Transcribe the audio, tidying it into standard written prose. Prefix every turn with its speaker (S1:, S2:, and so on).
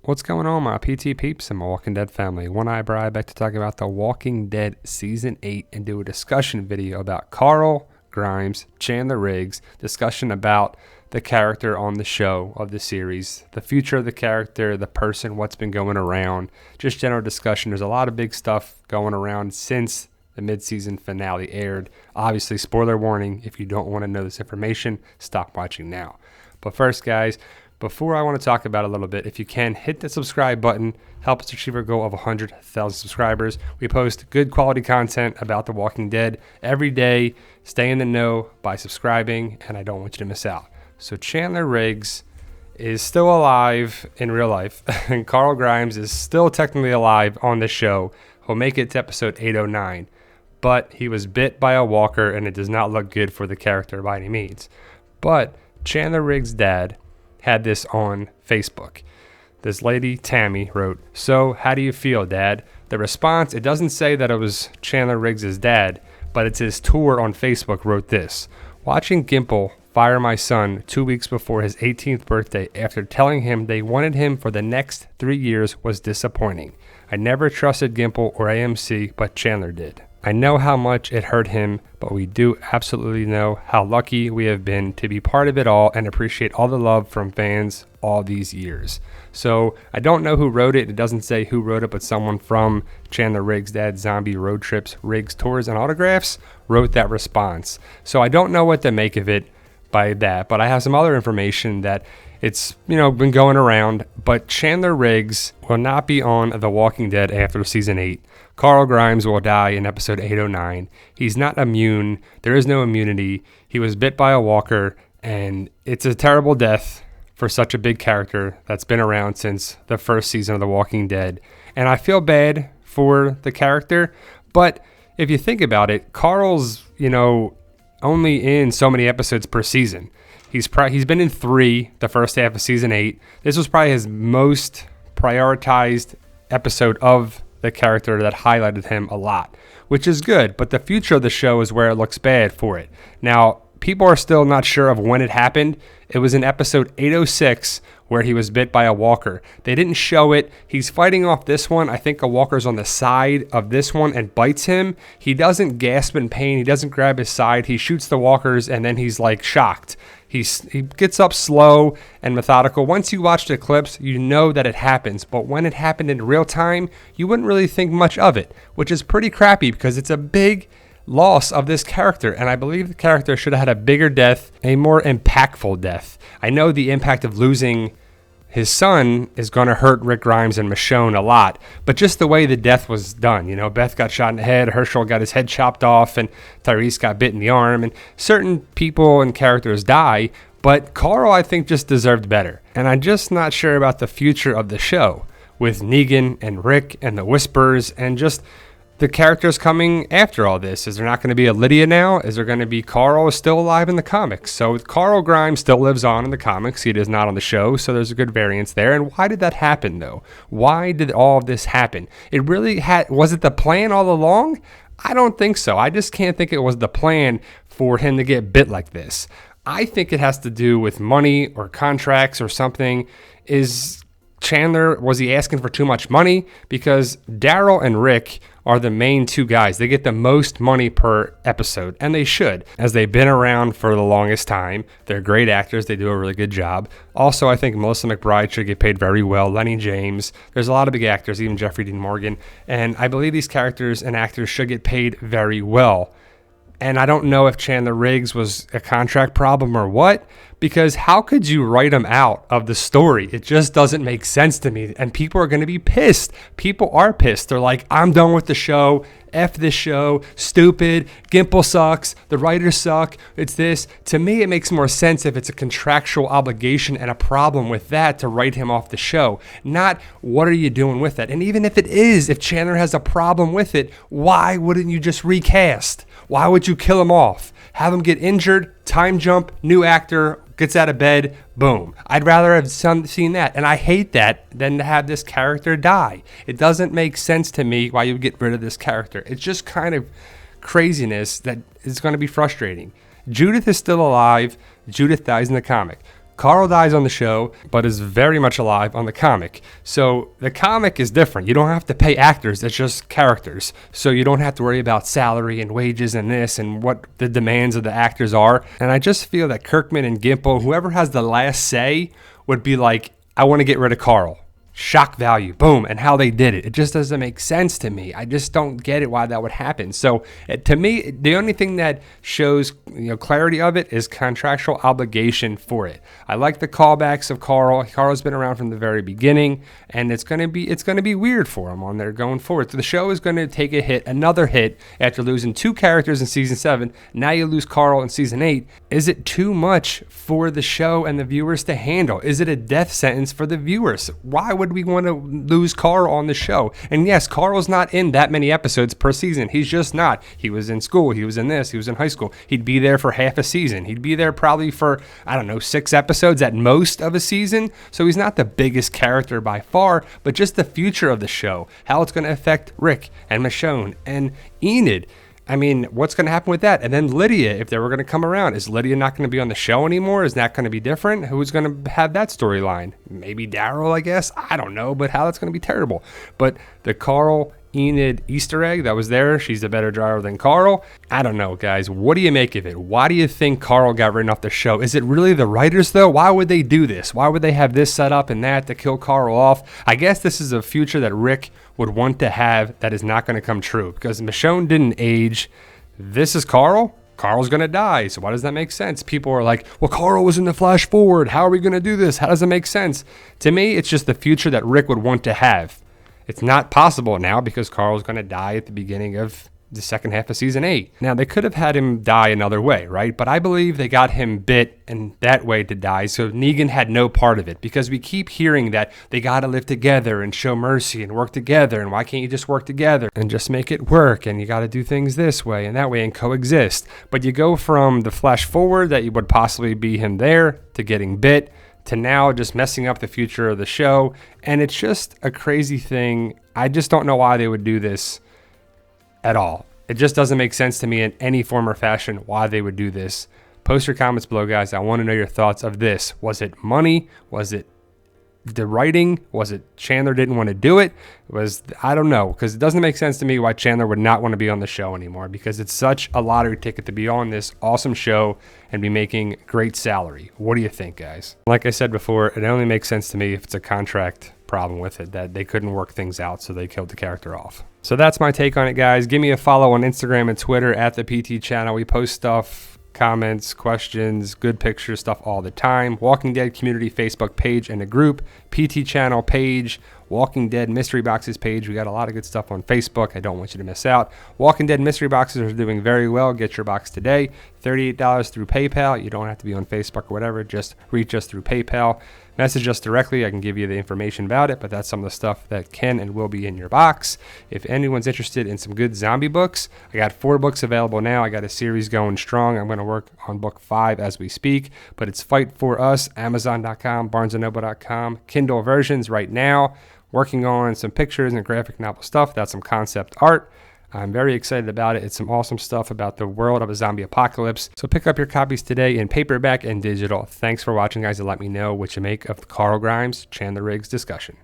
S1: What's going on, my PT peeps and my Walking Dead family? One Eye Bri back to talk about The Walking Dead Season 8 and do a discussion video about Carl, Grimes, Chandler Riggs, discussion about the character on the show of the series, the future of the character, the person, what's been going around, just general discussion. There's a lot of big stuff going around since the mid-season finale aired. Obviously, spoiler warning, if you don't want to know this information, stop watching now. But first, guys, before I want to talk about it a little bit, if you can, hit the subscribe button. Help us achieve our goal of 100,000 subscribers. We post good quality content about The Walking Dead every day. Stay in the know by subscribing, and I don't want you to miss out. So Chandler Riggs is still alive in real life, and Carl Grimes is still technically alive on the show. He'll make it to episode 809, but he was bit by a walker, and it does not look good for the character by any means. But Chandler Riggs' dad had this on Facebook. This lady, Tammy, wrote, "So, how do you feel, Dad?" The response, it doesn't say that it was Chandler Riggs' dad, but it's his tour on Facebook, wrote this: "Watching Gimple fire my son 2 weeks before his 18th birthday after telling him they wanted him for the next 3 years was disappointing. I never trusted Gimple or AMC, but Chandler did. I know how much it hurt him, but we do absolutely know how lucky we have been to be part of it all and appreciate all the love from fans all these years." So I don't know who wrote it. It doesn't say who wrote it, but someone from Chandler Riggs' Dad Zombie Road Trips, Riggs Tours and Autographs wrote that response. So I don't know what to make of it by that, but I have some other information that it's, been going around. But Chandler Riggs will not be on The Walking Dead after season 8. Carl Grimes will die in episode 809. He's not immune. There is no immunity. He was bit by a walker, and it's a terrible death for such a big character that's been around since the first season of The Walking Dead. And I feel bad for the character, but if you think about it, Carl's, only in so many episodes per season. He's been in 3 the first half of season 8. This was probably his most prioritized episode of the character that highlighted him a lot, which is good, but the future of the show is where it looks bad for it. Now, people are still not sure of when it happened. It was in episode 806 where he was bit by a walker. They didn't show it. He's fighting off this one. I think a walker's on the side of this one and bites him. He doesn't gasp in pain. He doesn't grab his side. He shoots the walkers, and then he's like shocked. He gets up slow and methodical. Once you watch the clips, you know that it happens. But when it happened in real time, you wouldn't really think much of it, which is pretty crappy because it's a big loss of this character. And I believe the character should have had a bigger death, a more impactful death. I know the impact of losing his son is going to hurt Rick Grimes and Michonne a lot, but just the way the death was done, Beth got shot in the head, Herschel got his head chopped off, and Tyrese got bit in the arm, and certain people and characters die, but Carl, I think, just deserved better. And I'm just not sure about the future of the show with Negan and Rick and the Whispers and just the characters coming after all this. Is there not going to be a Lydia now? Is there going to be Carl is still alive in the comics? So Carl Grimes still lives on in the comics. He is not on the show, so there's a good variance there. And why did that happen, though? Why did all of this happen? It really was it the plan all along? I don't think so. I just can't think it was the plan for him to get bit like this. I think it has to do with money or contracts or something. Was he asking for too much money? Because Daryl and Rick are the main 2 guys. They get the most money per episode, and they should, as they've been around for the longest time. They're great actors. They do a really good job. Also, I think Melissa McBride should get paid very well. Lenny James. There's a lot of big actors, even Jeffrey Dean Morgan. And I believe these characters and actors should get paid very well. And I don't know if Chandler Riggs was a contract problem or what, because how could you write him out of the story? It just doesn't make sense to me. And people are going to be pissed. People are pissed. They're like, I'm done with the show. F this show. Stupid. Gimple sucks. The writers suck. It's this. To me, it makes more sense if it's a contractual obligation and a problem with that to write him off the show. Not what are you doing with that? And even if it is, if Chandler has a problem with it, why wouldn't you just recast? Why would you kill him off? Have him get injured, time jump, new actor, gets out of bed, boom. I'd rather have seen that. And I hate that than to have this character die. It doesn't make sense to me why you would get rid of this character. It's just kind of craziness that is going to be frustrating. Judith is still alive. Judith dies in the comic. Carl dies on the show, but is very much alive on the comic. So the comic is different. You don't have to pay actors. It's just characters. So you don't have to worry about salary and wages and this and what the demands of the actors are. And I just feel that Kirkman and Gimple, whoever has the last say, would be like, I want to get rid of Carl. Shock value, boom, and how they did it. It just doesn't make sense to me. I just don't get it why that would happen. So to me, the only thing that shows clarity of it is contractual obligation for it. I like the callbacks of Carl. Carl's been around from the very beginning, and it's gonna be weird for him on there going forward. So the show is gonna take a hit, another hit after losing 2 characters in season 7. Now you lose Carl in season 8. Is it too much for the show and the viewers to handle? Is it a death sentence for the viewers? Why would we want to lose Carl on the show? And yes, Carl's not in that many episodes per season. He's just not. He was in school. He was in this. He was in high school. He'd be there for half a season. He'd be there probably for, 6 episodes at most of a season. So he's not the biggest character by far, but just the future of the show, how it's going to affect Rick and Michonne and Enid. What's going to happen with that? And then Lydia, if they were going to come around, is Lydia not going to be on the show anymore? Is that going to be different? Who's going to have that storyline? Maybe Daryl, I guess. I don't know, but how that's going to be terrible. But the Carl Enid Easter egg that was there, she's a better driver than Carl. I don't know, guys. What do you make of it? Why do you think Carl got written off the show? Is it really the writers, though? Why would they do this? Why would they have this set up and that to kill Carl off? I guess this is a future that Rick would want to have that is not going to come true because Michonne didn't age. This is Carl. Carl's going to die. So why does that make sense? People are like, well, Carl was in the flash forward. How are we going to do this? How does it make sense? To me, it's just the future that Rick would want to have. It's not possible now because Carl's going to die at the beginning of the second half of season 8. Now, they could have had him die another way, right? But I believe they got him bit and that way to die, so Negan had no part of it because we keep hearing that they got to live together and show mercy and work together, and why can't you just work together and just make it work, and you got to do things this way and that way and coexist. But you go from the flash forward that you would possibly be him there to getting bit to now just messing up the future of the show, and it's just a crazy thing. I just don't know why they would do this at all. It just doesn't make sense to me in any form or fashion why they would do this. Post your comments below, guys. I want to know your thoughts of this. Was it money? Was it the writing? Was it Chandler didn't want to do it? I don't know, because it doesn't make sense to me why Chandler would not want to be on the show anymore, because it's such a lottery ticket to be on this awesome show and be making great salary. What do you think, guys? Like I said before, it only makes sense to me if it's a contract problem with it, that they couldn't work things out, so they killed the character off. So that's my take on it, guys. Give me a follow on Instagram and Twitter at the PT channel. We post stuff, comments, questions, good pictures, stuff all the time. Walking Dead community Facebook page and a group, PT channel page, Walking Dead mystery boxes page. We got a lot of good stuff on Facebook. I don't want you to miss out. Walking Dead mystery boxes are doing very well. Get your box today. $38 through PayPal. You don't have to be on Facebook or whatever. Just reach us through PayPal. Message us directly. I can give you the information about it, but that's some of the stuff that can and will be in your box. If anyone's interested in some good zombie books, I got 4 books available now. I got a series going strong. I'm going to work on book 5 as we speak, but it's Fight For Us, Amazon.com, BarnesandNoble.com, Kindle versions right now. Working on some pictures and graphic novel stuff. That's some concept art. I'm very excited about it. It's some awesome stuff about the world of a zombie apocalypse. So pick up your copies today in paperback and digital. Thanks for watching, guys, and let me know what you make of the Carl Grimes, Chandler Riggs discussion.